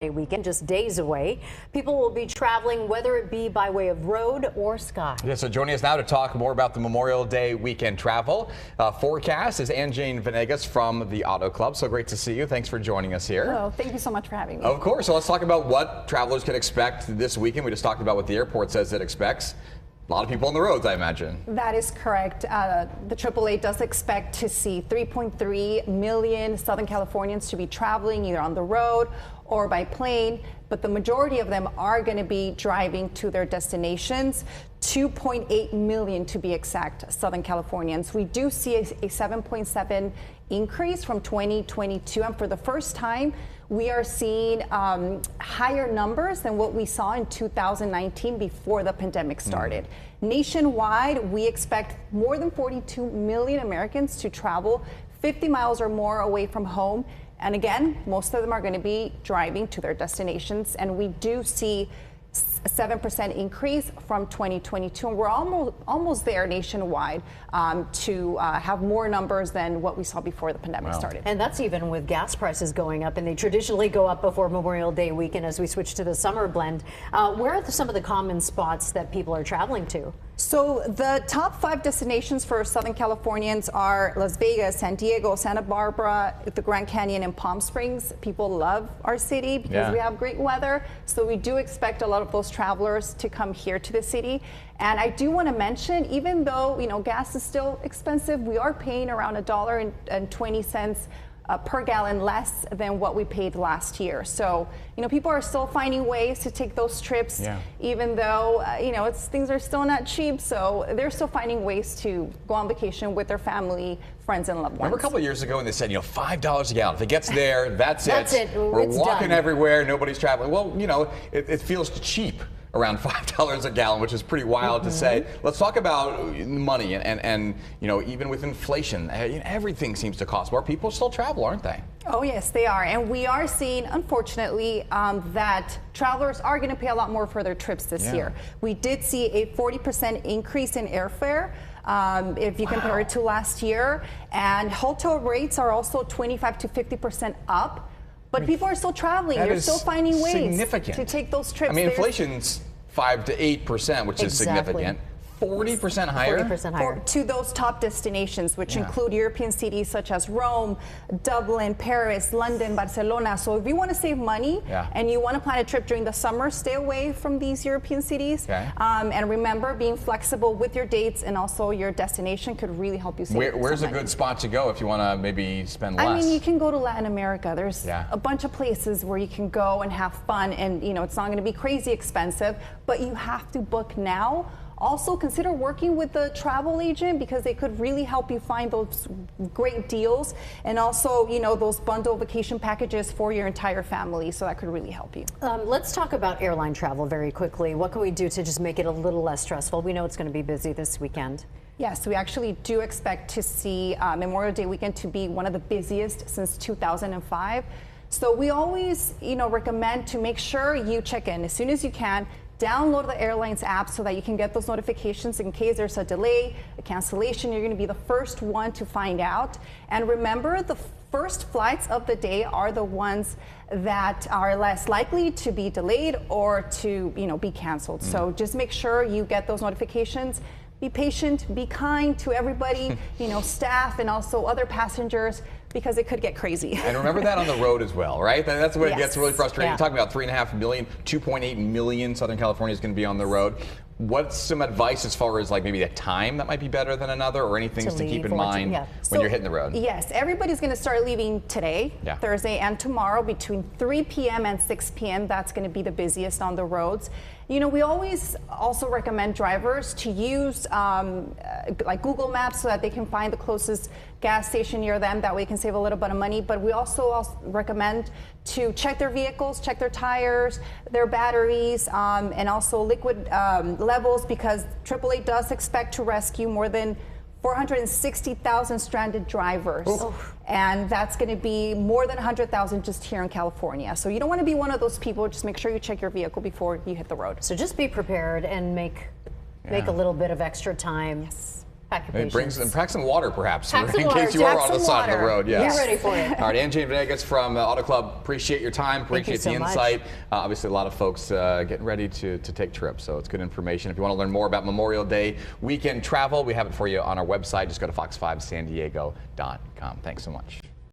Weekend just days away. People will be traveling, whether it be by way of road or sky. Yeah, so joining us now to talk more about the Memorial Day weekend travel forecast is Anne-Jane Venegas from the Auto Club. So great to see you. Thanks for joining us here. Hello, thank you so much for having me. Of course. So let's talk about what travelers can expect this weekend. We just talked about what the airport says it expects. A lot of people on the roads, I imagine. That is correct. The AAA does expect to see 3.3 million Southern Californians to be traveling either on the road or by plane, but the majority of them are going to be driving to their destinations. 2.8 million to be exact, Southern Californians. We do see a 7.7 increase from 2022, and for the first time, we are seeing higher numbers than what we saw in 2019 before the pandemic started. Nationwide, we expect more than 42 million Americans to travel 50 miles or more away from home. And again, most of them are going to be driving to their destinations. And we do see a 7% increase from 2022. And we're almost there nationwide to have more numbers than what we saw before the pandemic started. And that's even with gas prices going up, and they traditionally go up before Memorial Day weekend as we switch to the summer blend. Where are some of the common spots that people are traveling to? So the top 5 destinations for Southern Californians are Las Vegas, San Diego, Santa Barbara, the Grand Canyon, and Palm Springs. People love our city because we have great weather. So we do expect a lot of those travelers to come here to the city. And I do want to mention, even though, gas is still expensive, we are paying around $1.20 per gallon less than what we paid last year. So, people are still finding ways to take those trips, even though, things are still not cheap. So they're still finding ways to go on vacation with their family, friends, and loved ones. Remember a couple of years ago when they said, $5 a gallon. If it gets there, that's it. We're It's walking done. everywhere. Nobody's traveling. Well, it feels cheap. Around $5 a gallon, which is pretty wild to say. Let's talk about money and even with inflation, everything seems to cost more. People still travel, aren't they? Oh, yes, they are. And we are seeing, unfortunately, that travelers are going to pay a lot more for their trips this year. We did see a 40% increase in airfare. If you compare it to last year, and hotel rates are also 25 to 50% up. But people are still traveling. You're still finding ways to take those trips. I mean, inflation's 5 to 8%, which is significant. 40% higher? 40% higher. To those top destinations, which include European cities such as Rome, Dublin, Paris, London, Barcelona. So if you want to save money and you want to plan a trip during the summer, stay away from these European cities. And remember, being flexible with your dates and also your destination could really help you save Where's a money. good spot to go if you want to maybe spend less? I mean, you can go to Latin America. There's a bunch of places where you can go and have fun, and it's not going to be crazy expensive, but you have to book now. Also, consider working with the travel agent because they could really help you find those great deals, and also, those bundle vacation packages for your entire family. So that could really help you. Let's talk about airline travel very quickly. What can we do to just make it a little less stressful? We know it's going to be busy this weekend. Yes, we actually do expect to see Memorial Day weekend to be one of the busiest since 2005. So we always, recommend to make sure you check in as soon as you can. Download the airline's app so that you can get those notifications in case there's a delay, a cancellation. You're going to be the first one to find out. And remember, the first flights of the day are the ones that are less likely to be delayed or to, be canceled. So just make sure you get those notifications. Be patient, be kind to everybody, staff and also other passengers, because it could get crazy. And remember that on the road as well, right? That's when it gets really frustrating. Yeah. You're talking about 3.5 million, 2.8 million Southern California is going to be on the road. What's some advice as far as maybe a time that might be better than another, or any things to keep in mind when you're hitting the road? Yes, everybody's going to start leaving today, Thursday, and tomorrow between 3 p.m. and 6 p.m. That's going to be the busiest on the roads. We always also recommend drivers to use like Google Maps so that they can find the closest gas station near them. That way, they can save a little bit of money. But we also recommend to check their vehicles, check their tires, their batteries, and also liquid levels, because AAA does expect to rescue more than 460,000 stranded drivers. And that's going to be more than 100,000 just here in California. So you don't want to be one of those people. Just make sure you check your vehicle before you hit the road. So just be prepared and make a little bit of extra time. Pack your Maybe patience. and pack some water, perhaps, Pack some in water, case you are pack on the some side of the water. road. Yes. Be ready for it. All right, Ann Jane Venegas from Auto Club. Appreciate your time. Thank you Appreciate so the much. insight. Obviously, a lot of folks getting ready to take trips, so it's good information. If you want to learn more about Memorial Day weekend travel, we have it for you on our website. Just go to fox5sandiego.com. Thanks so much.